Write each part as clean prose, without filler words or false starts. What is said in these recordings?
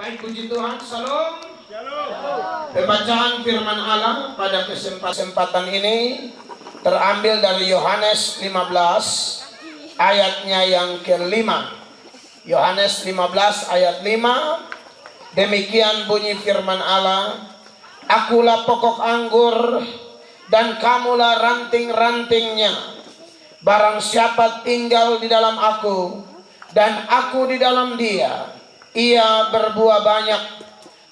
Baik, puji Tuhan. Salam. Pembacaan firman Allah pada kesempatan ini terambil dari Yohanes 15 ayatnya yang ke-5. Yohanes 15 ayat 5. Demikian bunyi firman Allah. Akulah pokok anggur dan kamulah ranting-rantingnya. Barang siapa tinggal di dalam aku dan aku di dalam dia, ia berbuah banyak.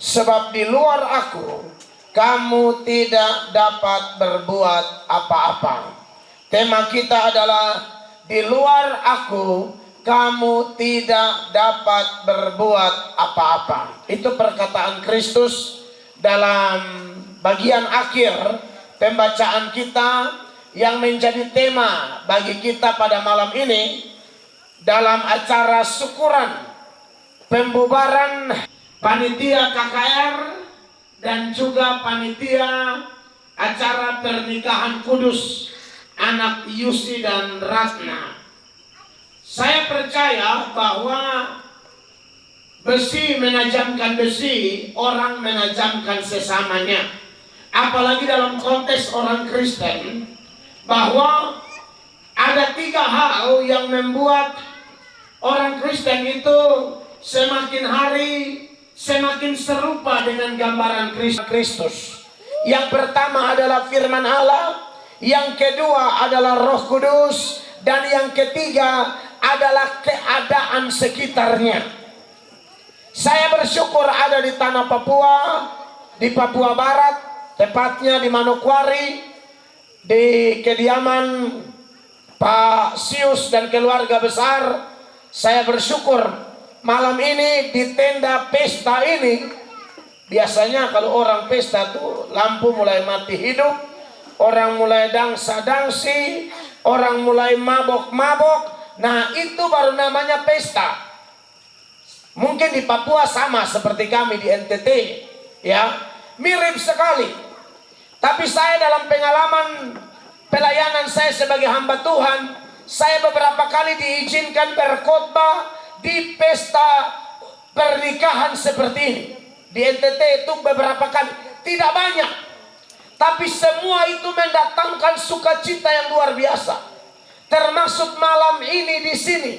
Sebab di luar aku kamu tidak dapat berbuat apa-apa. Tema kita adalah di luar aku kamu tidak dapat berbuat apa-apa. Itu perkataan Kristus dalam bagian akhir pembacaan kita yang menjadi tema bagi kita pada malam ini dalam acara syukuran pembubaran panitia KKR dan juga panitia acara pernikahan kudus anak Yusi dan Ratna. Saya percaya bahwa besi menajamkan besi, orang menajamkan sesamanya. Apalagi dalam konteks orang Kristen, bahwa ada 3 hal yang membuat orang Kristen itu semakin hari semakin serupa dengan gambaran Kristus. Yang pertama adalah firman Allah, yang kedua adalah Roh Kudus, dan yang ketiga adalah keadaan sekitarnya. Saya bersyukur ada di tanah Papua, di Papua Barat, tepatnya di Manokwari, di kediaman Pak Sius dan keluarga besar. Saya bersyukur malam ini di tenda pesta ini, biasanya kalau orang pesta tuh lampu mulai mati hidup, orang mulai dangsa-dangsi, orang mulai mabok-mabok. Nah, itu baru namanya pesta. Mungkin di Papua sama seperti kami di NTT, ya, mirip sekali. Tapi saya dalam pengalaman pelayanan saya sebagai hamba Tuhan, saya beberapa kali diizinkan berkhotbah di pesta pernikahan seperti ini. Di NTT itu beberapa kali, tidak banyak, tapi semua itu mendatangkan sukacita yang luar biasa. Termasuk malam ini di sini.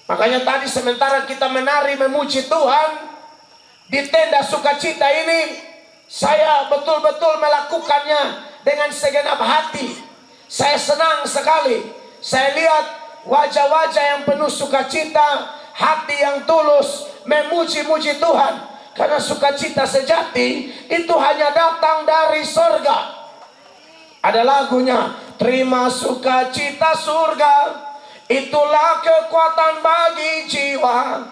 Makanya tadi sementara kita menari memuji Tuhan di tenda sukacita ini, saya betul-betul melakukannya dengan segenap hati. Saya senang sekali. Saya lihat wajah-wajah yang penuh sukacita, hati yang tulus memuji-muji Tuhan. Karena sukacita sejati itu hanya datang dari sorga. Ada lagunya, terima sukacita surga, itulah kekuatan bagi jiwa.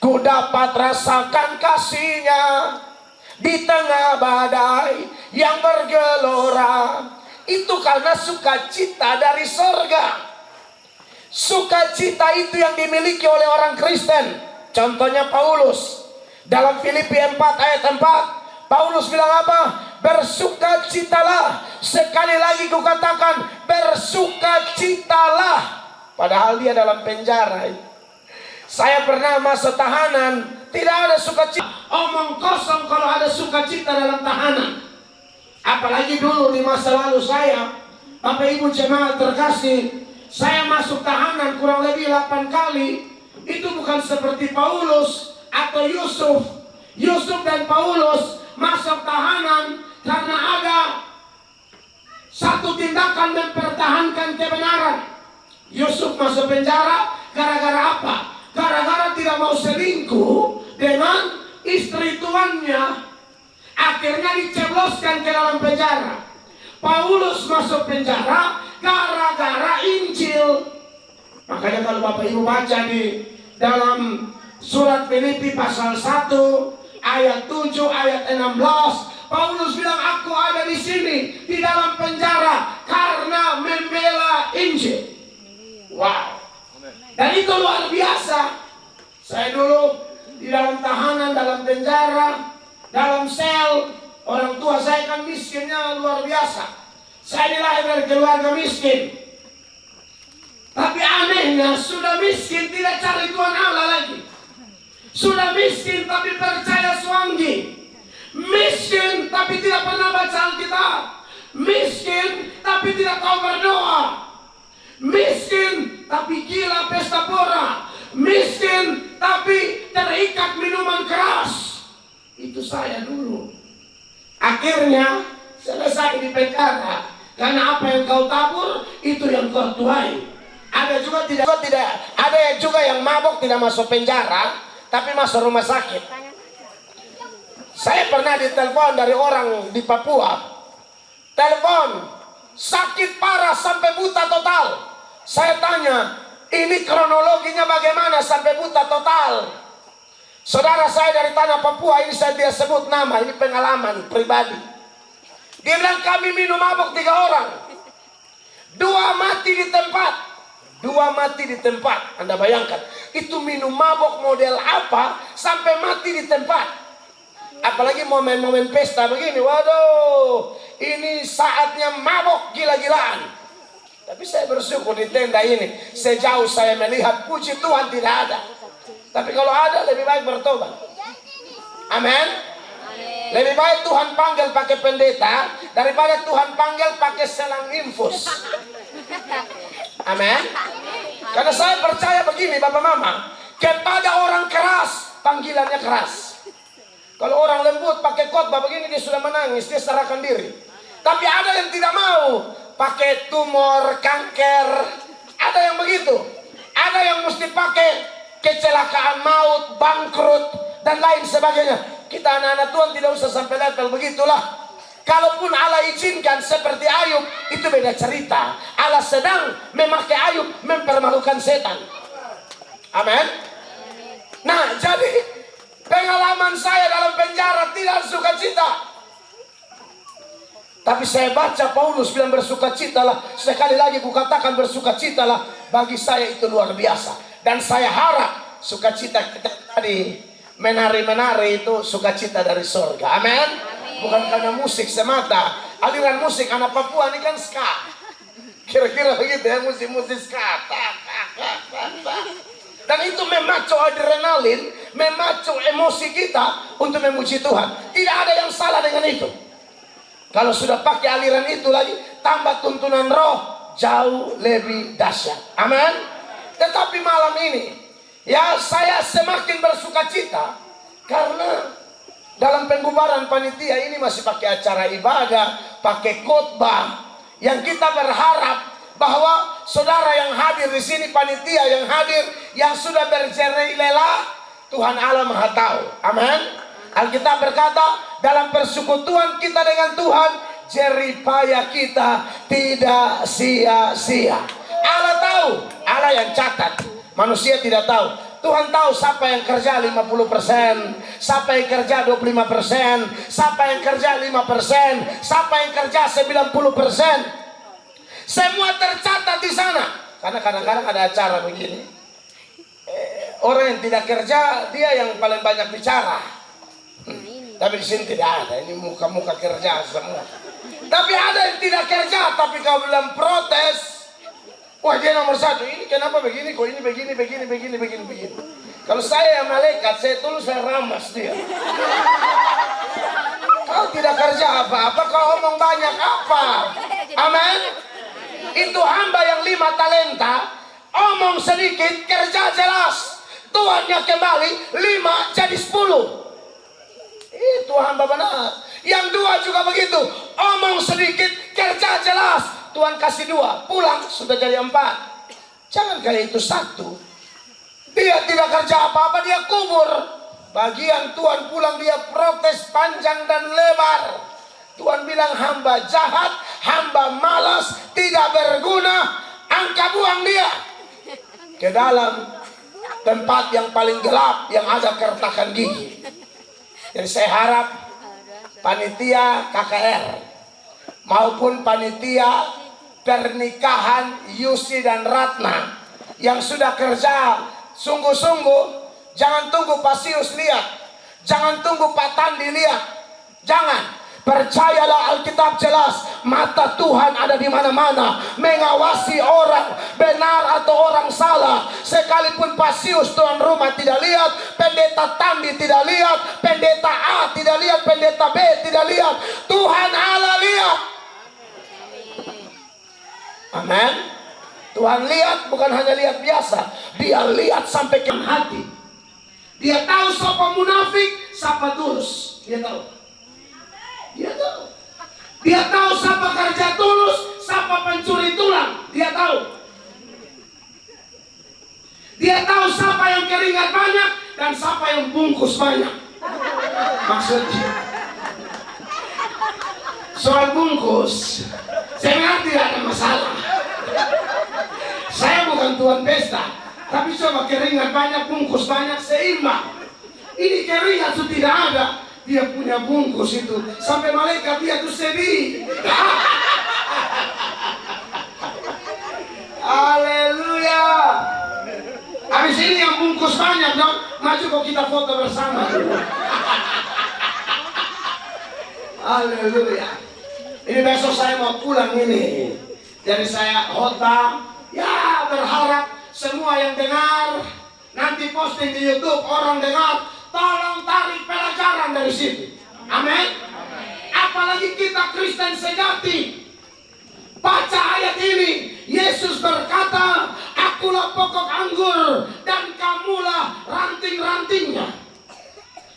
Ku dapat rasakan kasihnya di tengah badai yang bergelora. Itu karena sukacita dari sorga. Sukacita itu yang dimiliki oleh orang Kristen. Contohnya Paulus dalam Filipi 4 ayat 4, Paulus bilang apa? Bersukacitalah. Sekali lagi kukatakan, bersukacitalah. Padahal dia dalam penjara. Saya pernah masuk tahanan, tidak ada sukacita. Omong kosong kalau ada sukacita dalam tahanan. Apalagi dulu di masa lalu saya, Bapak Ibu jemaat terkasih, saya masuk tahanan kurang lebih 8 kali. Itu bukan seperti Paulus atau Yusuf. Yusuf dan Paulus masuk tahanan karena ada satu tindakan mempertahankan kebenaran. Yusuf masuk penjara gara-gara apa? Gara-gara tidak mau selingkuh dengan istri tuannya. Akhirnya dicebloskan ke dalam penjara. Paulus masuk penjara gara-gara Injil. Makanya kalau Bapak Ibu baca di dalam surat Filipi pasal 1 ayat 7 ayat 16, Paulus bilang aku ada di sini di dalam penjara karena membela Injil. Wow. Dan itu luar biasa. Saya dulu di dalam tahanan, dalam penjara, dalam sel. Orang tua saya kan miskinnya luar biasa. Saya dilahir dari keluarga miskin. Tapi anehnya sudah miskin tidak cari Tuhan Allah lagi. Sudah miskin tapi percaya Swangi. Miskin tapi tidak pernah baca Alkitab. Miskin tapi tidak tahu berdoa. Miskin tapi gila pesta pora. Miskin tapi terikat minuman keras. Itu saya dulu. Akhirnya selesai di penjara. Karena apa yang kau tabur, itu yang kau tuai. Ada juga tidak. Ada juga yang mabok tidak masuk penjara, tapi masuk rumah sakit. Saya pernah ditelepon dari orang di Papua. Telepon, sakit parah sampai buta total. Saya tanya, ini kronologinya bagaimana sampai buta total? Saudara saya dari tanah Papua, ini saya dia sebut nama, ini pengalaman pribadi. Dia bilang kami minum mabok 3 orang. 2 mati di tempat. 2 mati di tempat. Anda bayangkan, itu minum mabok model apa sampai mati di tempat. Apalagi momen-momen pesta begini, waduh, ini saatnya mabok gila-gilaan. Tapi saya bersyukur di tenda ini, sejauh saya melihat puji Tuhan tidak ada. Tapi kalau ada, lebih baik bertobat. Amin. Lebih baik Tuhan panggil pakai pendeta daripada Tuhan panggil pakai selang infus. Amin. Karena saya percaya begini, Bapak Mama, kepada orang keras panggilannya keras. Kalau orang lembut pakai khotbah begini, dia sudah menangis, dia serahkan diri. Tapi ada yang tidak mau, pakai tumor, kanker, ada yang begitu. Ada yang mesti pakai kecelakaan maut, bangkrut, dan lain sebagainya. Kita anak-anak Tuhan tidak usah sampai level begitulah. Kalaupun Allah izinkan seperti Ayub, itu beda cerita. Allah sedang memakai Ayub mempermalukan setan. Amin. Nah, jadi pengalaman saya dalam penjara tidak sukacita. Tapi saya baca Paulus bilang bersukacitalah. Sekali lagi kukatakan bersukacitalah. Bagi saya itu luar biasa. Dan saya harap sukacita kita tadi menari-menari itu sukacita dari surga. Amin. Bukan karena musik semata. Aliran musik anak Papua ini kan ska. Kira-kira begitu ya, musik-musik ska. Dan itu memacu adrenalin, memacu emosi kita untuk memuji Tuhan. Tidak ada yang salah dengan itu. Kalau sudah pakai aliran itu lagi, tambah tuntunan roh, jauh lebih dahsyat. Amin. Tetapi malam ini, ya saya semakin bersukacita karena dalam pembubaran panitia ini masih pakai acara ibadah, pakai khotbah, yang kita berharap bahwa saudara yang hadir di sini, panitia yang hadir, yang sudah berjerih-lelah, Tuhan Allah Maha tahu. Amin. Alkitab berkata, dalam persekutuan kita dengan Tuhan, jerih payah kita tidak sia-sia. Allah tahu, Allah yang catat, manusia tidak tahu. Tuhan tahu siapa yang kerja 50%, siapa yang kerja 25%, siapa yang kerja 5%, siapa yang kerja 90%. Semua tercatat di sana. Karena kadang-kadang ada acara begini, orang yang tidak kerja dia yang paling banyak bicara. Tapi di sini tidak ada. Ini muka-muka kerja semua. Tapi ada yang tidak kerja, tapi kalau bilang protes, wah dia nomor 1. Ini kenapa begini? Kok ini begini. Kalau saya yang malaikat, saya tulus, saya ramas dia. Kau tidak kerja apa-apa, kau omong banyak apa? Amin. Itu hamba yang 5 talenta, omong sedikit, kerja jelas. Tuannya kembali 5 jadi 10. Itu hamba benar. Yang 2 juga begitu, omong sedikit, kerja jelas. Tuhan kasih 2, pulang sudah jadi 4. Jangan kayak itu 1. Dia tidak kerja apa-apa, dia kubur. Bagian Tuhan pulang, dia protes panjang dan lebar. Tuhan bilang hamba jahat, hamba malas, tidak berguna, angkat buang dia ke dalam tempat yang paling gelap yang ada kertakan gigi. Jadi saya harap panitia KKR maupun panitia pernikahan Yusi dan Ratna yang sudah kerja sungguh-sungguh, jangan tunggu Pak Sius lihat, jangan tunggu Pak Tandi lihat, jangan. Percayalah, Alkitab jelas, mata Tuhan ada di mana-mana, mengawasi orang benar atau orang salah. Sekalipun Pasius tuan rumah tidak lihat, pendeta Tandi tidak lihat, pendeta A tidak lihat, pendeta B tidak lihat, Tuhan Allah lihat. Amin. Tuhan lihat, bukan hanya lihat biasa, Dia lihat sampai ke hati. Dia tahu siapa munafik, siapa tulus. Dia tahu. Dia tahu siapa kerja tulus, siapa pencuri tulang. Dia tahu. Dia tahu siapa yang keringat banyak dan siapa yang bungkus banyak. Maksudnya soal bungkus, saya ngerti tidak ada masalah. Saya bukan tuan pesta, tapi coba keringat banyak, bungkus banyak, seimbang. Ini keringat sudah tidak ada, dia punya bungkus itu, sampai malaikat dia tuh sedih. Haleluya. Habis ini yang bungkus banyak dong, maju kok kita foto bersama. Haleluya. Ini besok saya mau pulang ini, jadi saya khotbah. Ya, berharap semua yang dengar nanti posting di YouTube, orang dengar, tolong tarik pelajaran dari situ. Amin. Apalagi kita Kristen sejati. Baca ayat ini. Yesus berkata, akulah pokok anggur dan kamulah ranting-rantingnya.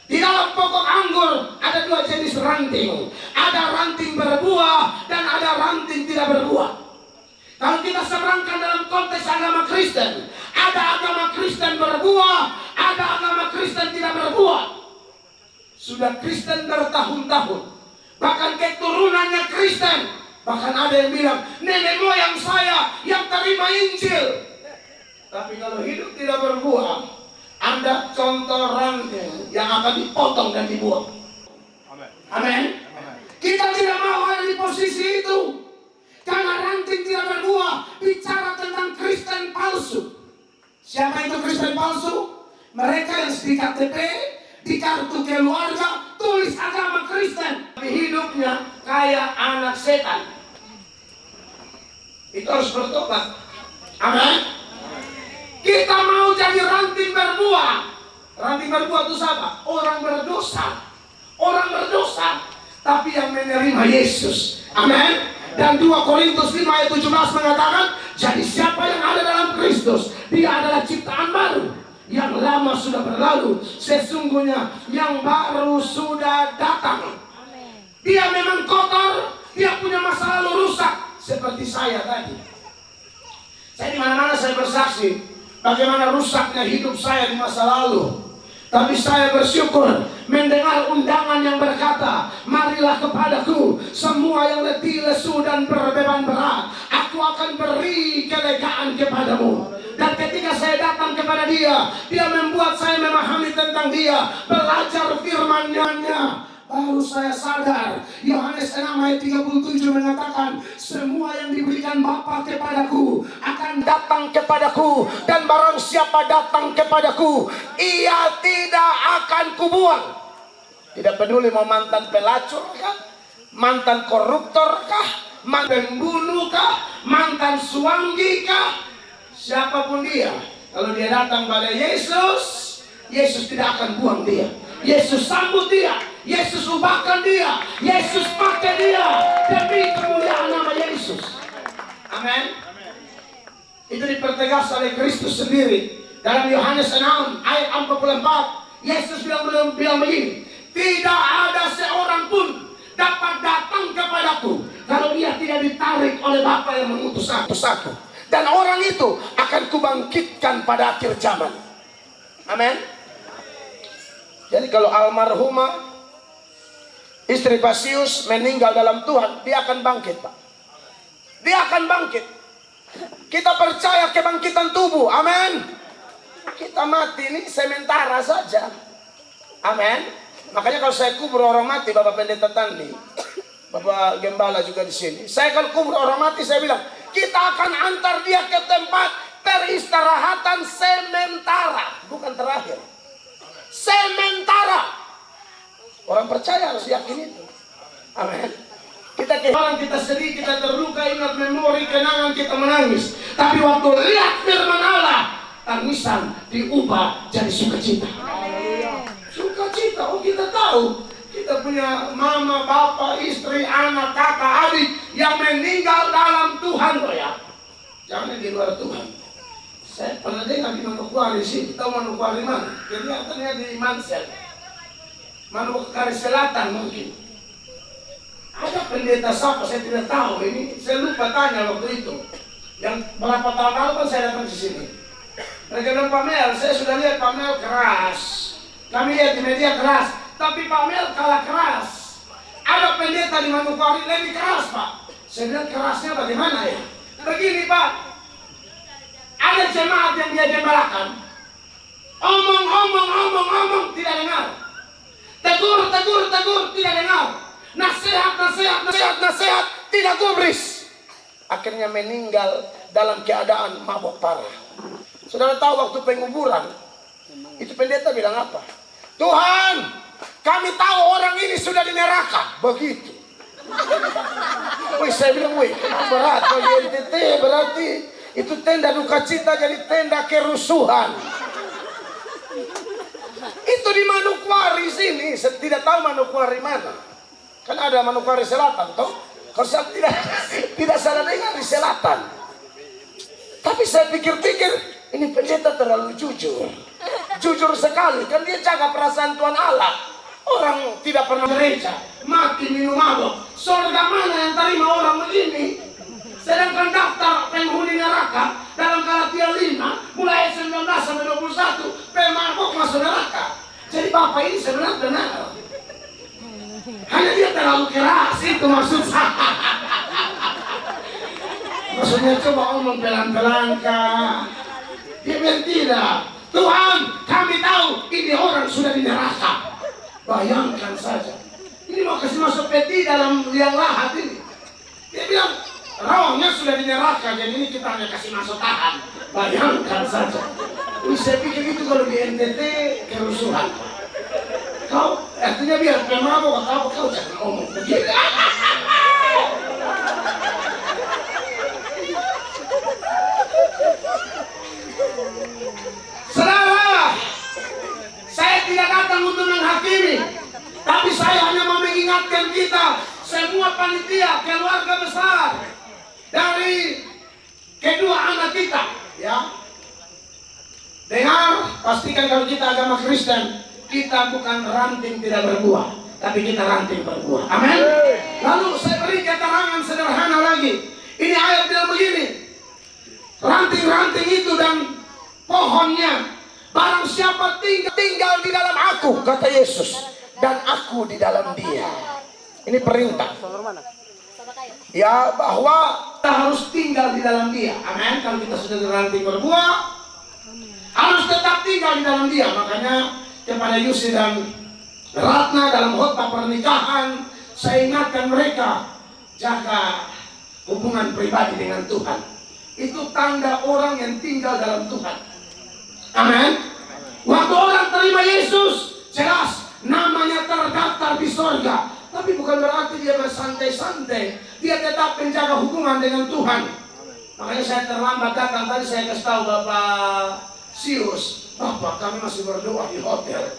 Di dalam pokok anggur ada dua jenis ranting. Ada ranting berbuah dan ada ranting tidak berbuah. Kalau kita seberangkan dalam konteks agama Kristen, ada agama Kristen berbuah, ada agama Kristen tidak berbuah. Sudah Kristen bertahun-tahun, bahkan keturunannya Kristen. Bahkan ada yang bilang, nenek moyang saya yang terima Injil. Tapi kalau hidup tidak berbuah, Anda contoh ranting yang akan dipotong dan dibuang. Amin. Kita tidak mau ada di posisi itu. Karena ranting tidak berbuah, bicara tentang Kristen palsu. Siapa itu Kristen palsu? Mereka yang di KTP, di kartu keluarga, tulis agama Kristen, tapi hidupnya kayak anak setan. Itu harus bertobat. Amin. Kita mau jadi ranting berbuah. Ranting berbuah itu siapa? Orang berdosa. Orang berdosa, tapi yang menerima Yesus. Amin. Dan 2 Korintus 5 ayat 17 mengatakan, jadi siapa yang ada dalam Kristus, dia adalah ciptaan baru. Yang lama sudah berlalu, sesungguhnya yang baru sudah datang. Dia memang kotor, dia punya masa lalu rusak, seperti saya tadi. Saya di mana-mana saya bersaksi bagaimana rusaknya hidup saya di masa lalu. Tapi saya bersyukur mendengar undangan yang berkata, marilah kepadaku semua yang letih, lesu dan berbeban berat, aku akan beri kelegaan kepadamu. Dan ketika saya datang kepada dia, dia membuat saya memahami tentang dia, belajar firman-Nya. Baru saya sadar, Yohanes 6 ayat 37 mengatakan, semua yang diberikan Bapa kepadaku akan datang kepadaku, dan barang siapa datang kepadaku, ia tidak akan kubuang. Tidak peduli mau mantan pelacur kah, mantan koruptor kah, mantan pembunuh kah, mantan suanggi kah, siapapun dia, kalau dia datang pada Yesus, Yesus tidak akan buang dia. Yesus sambut dia, Yesus ubahkan dia, Yesus pakai dia demi kemuliaan nama Yesus. Amin. Itu dipertegas oleh Kristus sendiri dalam Yohanes 6 ayat 44. Yesus bilang begini, tidak ada seorang pun dapat datang kepadaku kalau dia tidak ditarik oleh Bapa yang mengutus aku. Dan orang itu akan kubangkitkan pada akhir zaman. Amin. Jadi kalau almarhumah istri Pasius meninggal dalam Tuhan, dia akan bangkit, Pak. Dia akan bangkit. Kita percaya kebangkitan tubuh. Amin. Kita mati ini sementara saja. Amin. Makanya kalau saya kubur orang mati, Bapak Pendeta Tandi, Bapak Gembala juga di sini, saya kalau kubur orang mati, saya bilang, kita akan antar dia ke tempat peristirahatan sementara, bukan terakhir. Sementara. Orang percaya harus yakin itu. Amin. Kita kehilangan, kita sedih, kita terluka, ingat memori, kenangan, kita menangis. Tapi waktu lihat firman Allah, tangisan diubah jadi sukacita. Sukacita. Oh, kita tahu kita punya mama, bapak, istri, anak, kakak, adik yang meninggal dalam Tuhan, loh ya. Jangan di luar Tuhan. Saya pernah dengar di Manokwari sih, tahu Manokwari mana? Kelihatannya di Mansel, Manokwari Selatan mungkin. Ada pendeta siapa, saya tidak tahu. Ini saya lupa tanya waktu itu. Yang berapa tahun lalu kan saya datang ke sini. Mereka bilang, Pak Mel, saya sudah lihat Pak Mel keras. Kami lihat di media keras, tapi Pak Mel kalah keras. Ada pendeta di Manokwari lebih keras, Pak. Saya bilang, kerasnya bagaimana ya? Begini, Pak. Ada jemaat yang dia jembalakan. Omong, tidak dengar. Tegur, tidak dengar. Nasihat, tidak gubris. Akhirnya meninggal dalam keadaan mabuk parah. Saudara tahu waktu penguburan, itu pendeta bilang apa? Tuhan, kami tahu orang ini sudah di neraka. Begitu. Wih, saya bilang, wih, berat bagi NTT, berarti itu tenda duka cita jadi tenda kerusuhan. Itu di Manokwari sini, saya tidak tahu Manokwari mana. Kan ada Manokwari Selatan, toh? Kalau saya tidak salah dengar di selatan. Tapi saya pikir-pikir, ini pendeta terlalu jujur. Jujur sekali, kan dia jaga perasaan Tuhan Allah. Orang tidak pernah gereja, mati minum mabuk. Surga mana yang terima orang begini? Sedangkan daftar penghuni neraka dalam Galatia 5 mulai 19 sampai 21 pemabuk masuk neraka. Jadi Bapak ini sebenarnya benar. Hanya dia terlalu keras, itu maksud saya. Maksudnya coba omong pelan-pelan, Kak. Dia bilang tidak. Tuhan, kami tahu ini orang sudah di neraka. Bayangkan saja. Ini mau kasih masuk peti dalam liang lahat ini. Dia bilang, rohnya sudah di neraka, jadi ini kita hanya kasih masuk tahan. Bayangkan saja. Saya pikir itu kalau di NTT kerusuhan. Kau, artinya biar pemabuk atau apa, kau jangan ngomong begitu. Saudara, saya tidak datang untuk menghakimi, tapi saya hanya mau mengingatkan kita, semua panitia, keluarga besar, dari kedua anak kita, ya. Dengar, pastikan kalau kita agama Kristen, kita bukan ranting tidak berbuah, tapi kita ranting berbuah. Amin. Lalu saya beri keterangan sederhana lagi. Ini ayat bilang begini, ranting-ranting itu dan pohonnya, barang siapa tinggal di dalam aku, kata Yesus, dan aku di dalam dia. Ini perintah. Ya, bahwa kita harus tinggal di dalam dia. Amin. Kalau kita sudah ranting berbuah, harus tetap tinggal di dalam dia. Makanya kepada Yusi dan Ratna dalam khotbah pernikahan, saya ingatkan mereka, jaga hubungan pribadi dengan Tuhan. Itu tanda orang yang tinggal dalam Tuhan. Amin. Waktu orang terima Yesus, jelas namanya terdaftar di sorga. Tapi bukan berarti dia bersantai-santai. Dia tetap menjaga hubungan dengan Tuhan. Makanya saya terlambat datang, tadi saya kasih tahu Bapak Sius, Bapak, kami masih berdoa di hotel.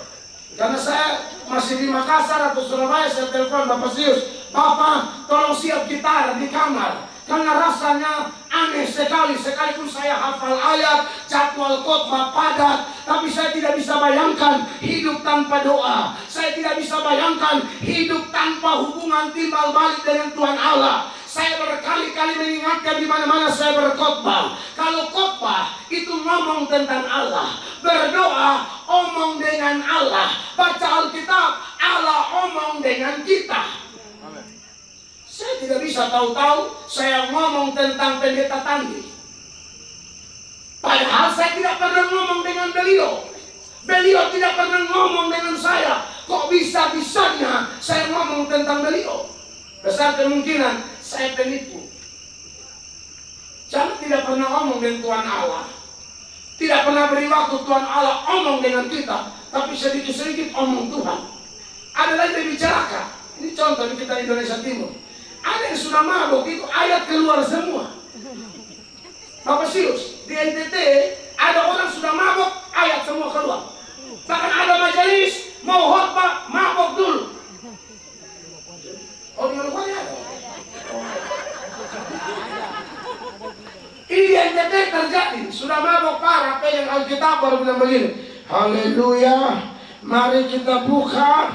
Karena saya masih di Makassar atau Surabaya, saya telepon Bapak Sius, Bapak, tolong siap gitar di kamar. Karena rasanya aneh sekali, sekalipun saya hafal ayat, jadwal khotbah padat, tapi saya tidak bisa bayangkan hidup tanpa doa. Saya tidak bisa bayangkan hidup tanpa hubungan timbal balik dengan Tuhan Allah. Saya berkali-kali mengingatkan di mana-mana saya berkhotbah. Kalau khotbah itu ngomong tentang Allah, berdoa omong dengan Allah, baca Alkitab Allah omong dengan kita. Saya tidak bisa tahu-tahu saya ngomong tentang pendeta Tandi. Padahal saya tidak pernah ngomong dengan beliau. Beliau tidak pernah ngomong dengan saya. Kok bisa-bisanya saya ngomong tentang beliau? Besar kemungkinan saya penipu. Jangan tidak pernah ngomong dengan Tuhan Allah. Tidak pernah beri waktu Tuhan Allah omong dengan kita. Tapi sedikit-sedikit omong Tuhan. Ada lagi yang bicarakan. Ini Ini contoh di kita Indonesia Timur. Ada yang sudah mabok itu ayat keluar semua. Bapak serius, di NTT ada orang sudah mabok, ayat semua keluar. Bahkan ada majelis mau khotbah mabok dulu. Oh, di mana ada? Ini di NTT terjadi, sudah mabok parah. Pegang Alkitab baru bilang begini, haleluya, mari kita buka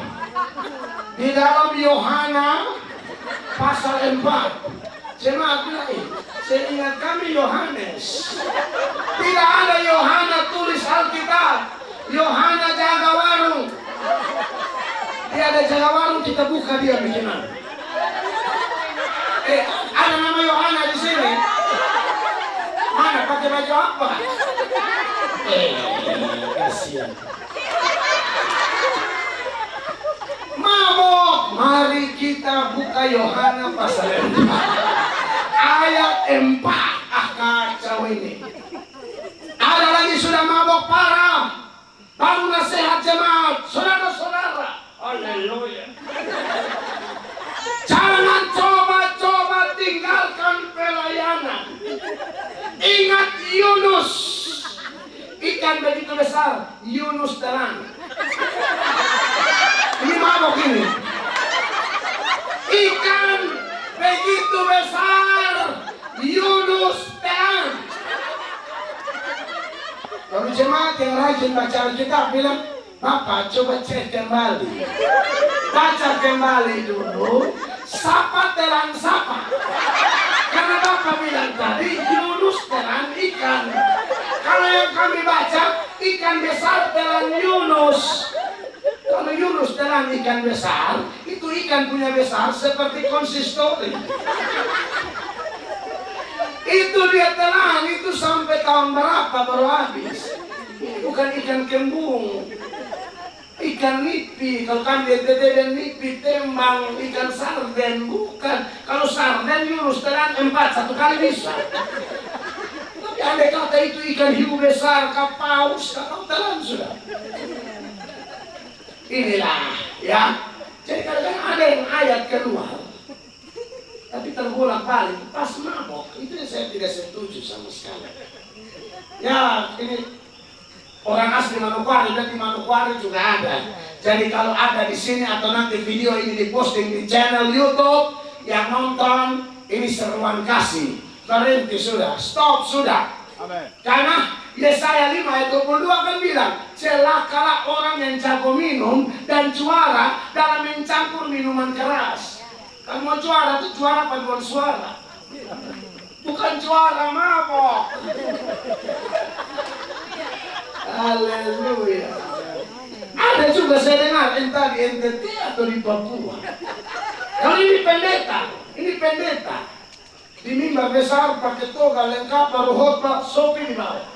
di dalam Yohana pasal 4. Jemaat bilang, seingat kami Yohanes. Tidak ada Yohana tulis Alkitab. Yohana jaga warung. Dia ada jaga warung, kita buka dia bagaimana? Ada nama Yohana di sini. Mana pakai baju apa? Kasihan. Mabok, mari kita buka Yohana pasal 4 ayat 4. Kacau ini. Ada lagi sudah mabok parah, baru nasihat jemaat, saudara-saudara, haleluya, jangan coba-coba tinggalkan pelayanan. Ingat Yunus, ikan begitu besar, Yunus terang. Ini mabok ini. Ikan begitu besar, Yunus terang. Lalu jemaat yang rajin baca Alkitab bilang, Bapak coba cek kembali, baca kembali dulu, sapa terang sapa. Karena Bapak bilang tadi Yunus terang ikan. Kalau yang kami baca ikan besar terang Yunus. Kalau Yunus terang ikan besar, itu ikan punya besar seperti konsistori. Itu dia terang, itu sampai tahun berapa baru habis. Bukan ikan kembung, ikan nipi. Kalau kami dan nipi tembang, ikan sarden bukan. Kalau sarden Yunus terang 4 satu kali bisa. Tapi andai kata itu ikan hiu besar, kapaus, kalau terang sudah. Inilah ya. Jadi kadang-kadang ada yang ayat keluar, tapi terbolak-balik pas mabok. Itu yang saya tidak setuju sama sekali. Ya, ini orang asli Manokwari dan di Manokwari juga ada. Jadi kalau ada di sini atau nanti video ini diposting di channel YouTube, yang nonton ini seruan kasih. Berhenti sudah, stop sudah. Amen. Karena Yesaya 5 ayat 22 kan bilang, celakalah orang yang jago minum dan juara dalam mencampur minuman keras. Kamu mau juara itu juara paduan suara, bukan juara mabok. Haleluya. Ada juga saya dengar entah di NTT atau di Papua. Kalau ini pendeta di mimbar besar pakai toga lengkap baru khotbah, sopi di bawah.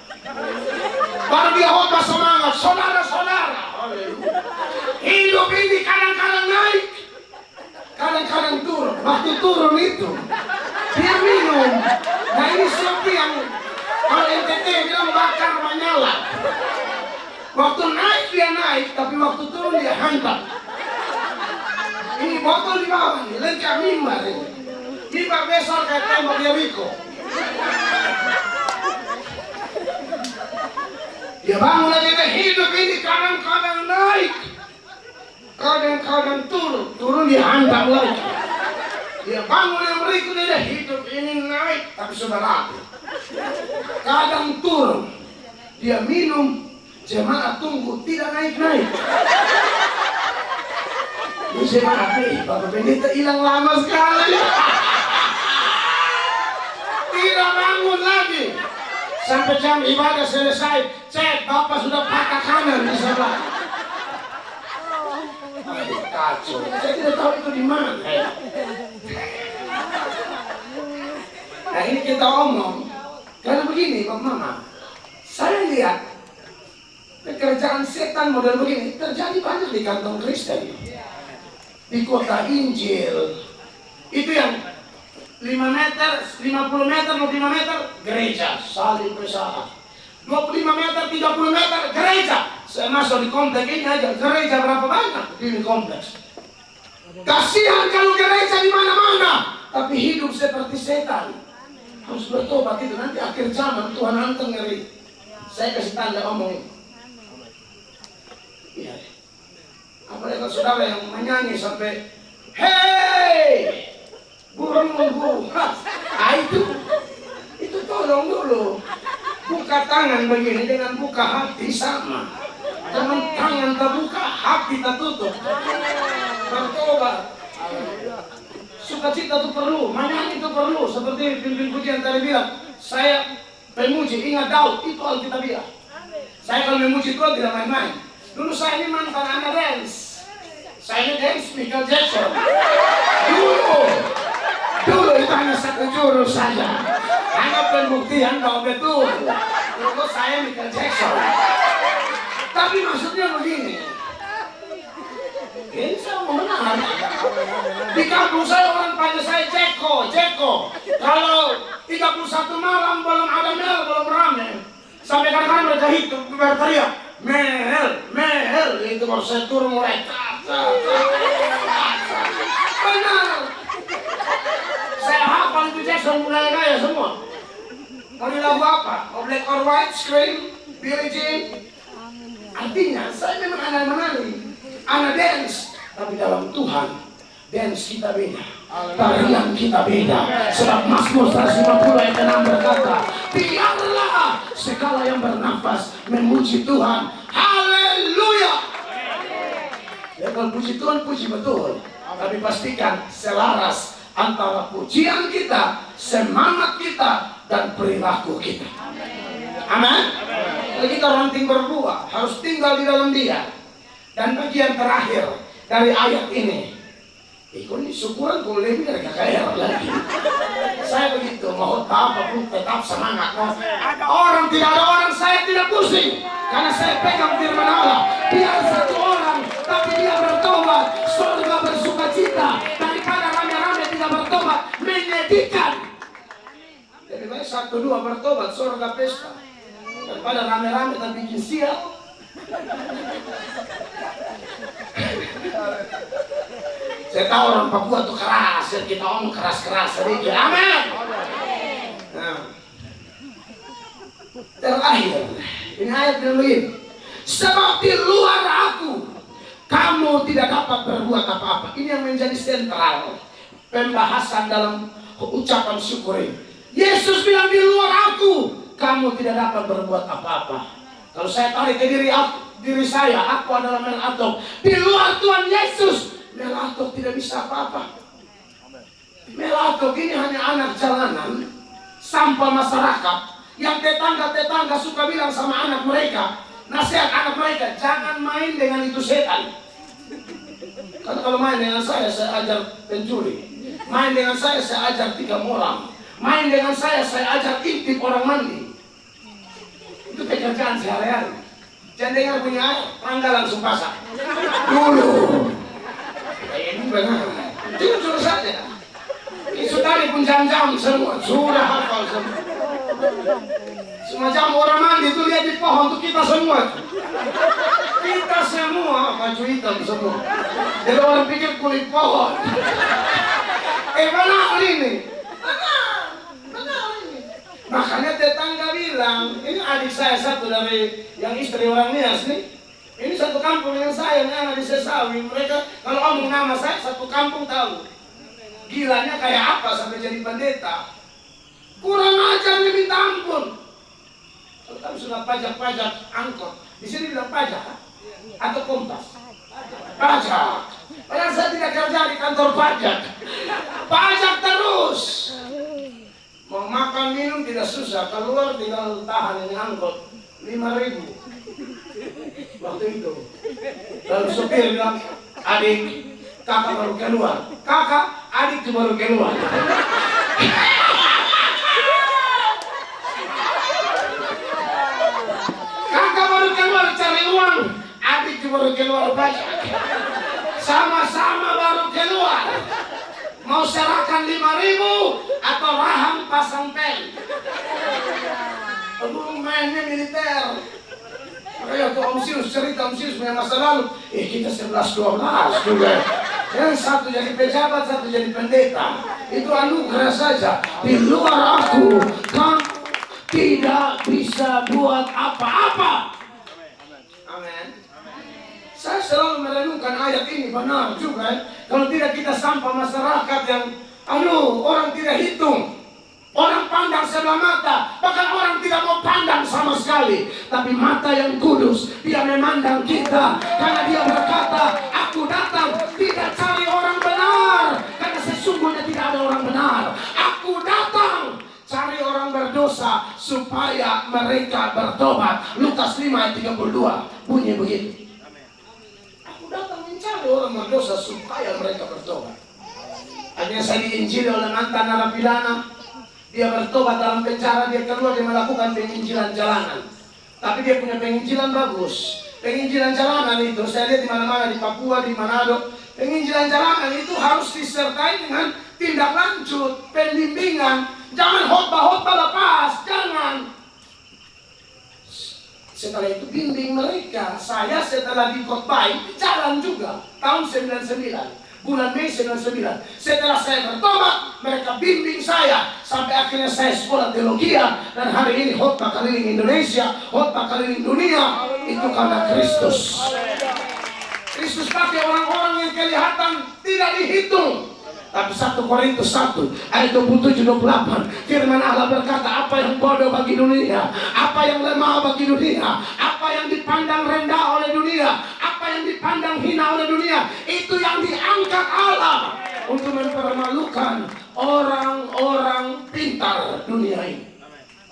Baru dia khotbah semangat, saudara-saudara. Hidup ini kadang-kadang naik, kadang-kadang turun. Waktu turun itu dia minum. Nah ini seperti yang kalau NTT bilang bakar menyala. Waktu naik dia naik, tapi waktu turun dia hantam. Ini botol di bawah ini, lengkap mimbar ini. Mimbar besar kayak tembok Yeriko. Dia bangun lagi, hidup ini kadang-kadang naik, kadang-kadang turun dia hantam lagi. Dia bangun yang berikutnya, hidup ini naik, tapi sudah rapi. Kadang turun, dia minum, jemaat tunggu, tidak naik-naik. Ini jemaat nih, Bapak Pendeta hilang lama sekali. Tidak bangun lagi. Sampai jam ibadah selesai, cek Bapak sudah patah kanan di sebelah. Aduh, kacau. Saya tidak tahu itu di mana. Nah ini kita omong, karena begini Bapak Mama, saya lihat pekerjaan setan model begini terjadi banyak di kantong Kristen, di kota Injil. Itu yang 5 meter, 50 meter, 25 meter gereja, salib besar. 25 meter, 30 meter gereja. Saya masuk di kompleks ini aja, gereja berapa banyak di kompleks. Kasihan kalau gereja di mana-mana, tapi hidup seperti setan. Harus bertobat itu, nanti akhir zaman Tuhan hantam ngeri. Saya kasih tanda omong. Iya. Apalagi kalau saudara yang menyanyi sampai hei burung menggu. Itu tolong dulu. Buka tangan begini dengan buka hati sama. Jangan tangan terbuka, hati tertutup. Bertobat. Sukacita itu perlu, menyanyi itu perlu. Seperti pimpin pujian tadi bilang, saya memuji, ingat Daud, itu Alkitabiah. Saya kalau memuji Tuhan tidak main-main. Dulu saya ini mantan anak dance. Saya ini dance Michael Jackson. Dulu itu hanya satu jurus saja. Hanya pembuktian bahwa betul. Dulu saya Michael Jackson. Tapi maksudnya begini. Ini saya mau benar. Di kampung saya orang panggil saya Jeko. Kalau 31 malam belum ada mel, belum rame. Sampai kadang-kadang mereka hitung, berteriak mel, itu baru saya turun mulai. Benar. Saya hafal itu Jackson mulai gaya semua. Mau di lagu apa? Mau Black or White, Scream, Billie Jean. Artinya saya memang anak menari, anak dance, tapi dalam Tuhan dance kita beda, tarian kita beda. Sebab Mazmur 150 ayat 6 berkata, biarlah segala yang bernafas memuji Tuhan. Haleluya. Ya kalau puji Tuhan, puji betul, tapi pastikan selaras antara pujian kita, semangat kita, dan perilaku kita. Amin. Jadi kita ranting berbuah, harus tinggal di dalam Dia. Dan bagian terakhir dari ayat ini, ini syukuran kalau lebih dari KKR lagi. Saya begitu, mau apapun tetap semangat. Ada orang, tidak ada orang, saya tidak pusing. Karena saya pegang firman Allah. Biar satu orang, tapi dia bertobat, surga bersukacita. Daripada rame-rame tidak bertobat, menyedihkan. Jadi baik 1-2 bertobat, surga pesta. Daripada rame-rame tapi bikin sial. Saya tahu orang Papua tuh keras, kita omong keras-keras sedikit. Amin. Nah. Terakhir, ini ayat yang begini. Sebab di luar aku, kamu tidak dapat berbuat apa-apa. Ini yang menjadi sentral pembahasan dalam ucapan syukur ini. Yesus bilang di luar aku, kamu tidak dapat berbuat apa-apa. Kalau saya tarik ke diri saya, aku adalah melatok. Di luar Tuhan Yesus, melatok tidak bisa apa-apa. Melatok ini hanya anak jalanan, sampah masyarakat, yang tetangga-tetangga suka bilang sama anak mereka, nasihat anak mereka, jangan main dengan itu setan. Karena kalau main dengan saya ajar pencuri. Main dengan saya ajar tikam orang. Main dengan saya ajar intip orang mandi. Itu pekerjaan sehari-hari. Jangan dengar punya tangga langsung pasang. Dulu. Ini benar. Jujur saja. Isu tadi pun jam-jam semua. Sudah hafal semua. Semacam orang mandi itu lihat di pohon itu kita semua. Kita semua baju hitam semua. Jadi orang pikir kulit pohon. Benar ini. Makanya tetangga bilang, ini adik saya satu dari yang istri orang Nias nih. Ini satu kampung dengan saya, ini anak di Sesawi. Mereka kalau omong nama saya, satu kampung tahu. Gilanya kayak apa sampai jadi pendeta. Kurang ajar dia minta ampun. Kalau kami sudah pajak-pajak angkot, di sini bilang pajak atau kompas. Pajak. Padahal saya tidak kerja di kantor pajak. Pajak terus. Mau makan minum tidak susah, keluar tinggal tahan ini angkot 5.000 waktu itu. Lalu sopir bilang, adik, kakak baru keluar. Kakak, adik itu baru keluar. Kakak baru keluar cari uang, adik itu baru keluar pajak. Sama-sama baru keluar. Mau serahkan 5.000 atau rahang pasang pel. Dulu mainnya militer. Makanya tuh Om Sius cerita Om Sius punya masa lalu. Kita 11-12 juga. Yang satu jadi pejabat, satu jadi pendeta. Itu anugerah saja. Di luar aku, kamu tidak bisa buat apa-apa. Amin. Saya selalu merenungkan ayat ini, benar juga. Kalau tidak kita sampah masyarakat yang orang tidak hitung. Orang pandang sebelah mata, bahkan orang tidak mau pandang sama sekali. Tapi mata yang kudus, dia memandang kita. Karena dia berkata, aku datang tidak cari orang benar, karena sesungguhnya tidak ada orang benar. Aku datang cari orang berdosa supaya mereka bertobat. Lukas 5 ayat 32 bunyi begitu. Aku datang mencari orang berdosa supaya mereka bertobat. Akhirnya saya diinjili oleh mantan narapidana. Dia bertobat dalam penjara, dia keluar, dia melakukan penginjilan jalanan. Tapi dia punya penginjilan bagus. Penginjilan jalanan itu saya lihat di mana-mana, di Papua, di Manado. Penginjilan jalanan itu harus disertai dengan tindak lanjut, pembimbingan. Jangan khotbah-khotbah lepas, jangan. Setelah itu bimbing mereka. Saya setelah dikhotbahi jalan juga tahun 99. Bulan Mei 99. Setelah saya bertobat, mereka bimbing saya sampai akhirnya saya sekolah teologi, dan hari ini khotbah keliling Indonesia, khotbah keliling dunia. Itu karena Kristus. Kristus pakai orang-orang yang kelihatan tidak dihitung. Tapi 1 Korintus 1 ayat 27-28 firman Allah berkata, apa yang bodoh bagi dunia, apa yang lemah bagi dunia, apa yang dipandang rendah oleh dunia, apa yang dipandang hina oleh dunia, itu yang diangkat Allah untuk mempermalukan orang-orang pintar dunia ini.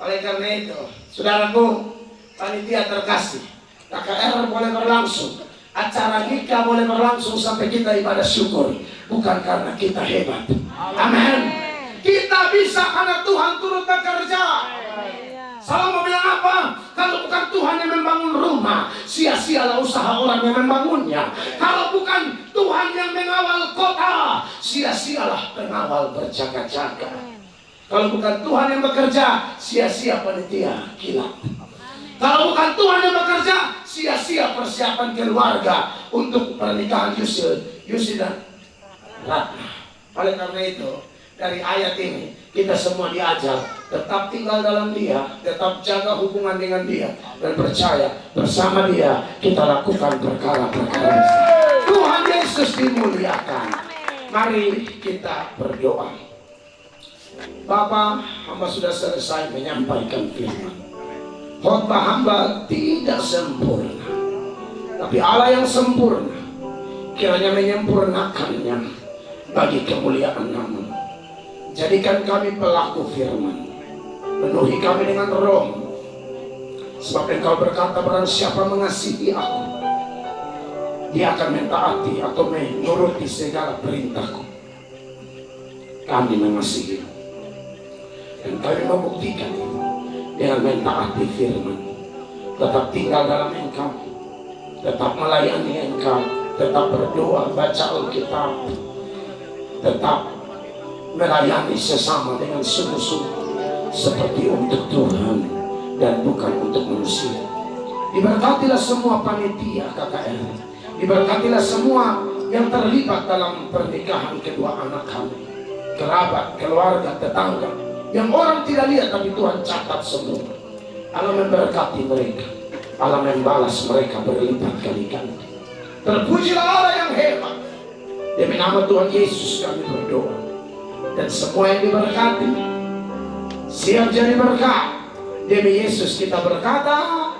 Oleh karena itu, saudaraku, panitia terkasih, KKR boleh berlangsung, acara nikah boleh berlangsung sampai kita ibadah syukur. Bukan karena kita hebat. Amin. Kita bisa karena Tuhan turut bekerja. Salomo bilang apa? Kalau bukan Tuhan yang membangun rumah, sia-sialah usaha orang yang membangunnya. Kalau bukan Tuhan yang mengawal kota, sia-sialah pengawal berjaga-jaga. Kalau bukan Tuhan yang bekerja, sia-sia panitia kilat. Kalau bukan Tuhan yang bekerja, sia-sia persiapan keluarga untuk pernikahan Yusil dan Ratna. Oleh karena itu, dari ayat ini kita semua diajar tetap tinggal dalam Dia, tetap jaga hubungan dengan Dia, dan percaya bersama Dia kita lakukan perkara-perkara besar. Tuhan Yesus dimuliakan. Mari kita berdoa. Bapa, hamba sudah selesai menyampaikan firman. Khotbah hamba tidak sempurna, tapi Allah yang sempurna kiranya menyempurnakannya bagi kemuliaan Nama. Jadikan kami pelaku firman, penuhi kami dengan roh, sebab Engkau berkata, barang siapa mengasihi aku, dia akan mentaati atau menuruti segala perintahku. Kami mengasihi dan kami membuktikan dengan mentaati firman, tetap tinggal dalam Engkau, tetap melayani Engkau, tetap berdoa, baca Alkitab, tetap melayani sesama dengan sungguh-sungguh seperti untuk Tuhan dan bukan untuk manusia. Diberkatilah semua panitia KKR, diberkatilah semua yang terlibat dalam pernikahan kedua anak kami, kerabat, keluarga, tetangga, yang orang tidak lihat tapi Tuhan catat semua. Allah memberkati mereka, Allah membalas mereka berlipat kali ganda. Terpujilah Allah yang hebat. Demi nama Tuhan Yesus kami berdoa. Dan semua yang diberkati siap jadi berkat. Demi Yesus kita berkata,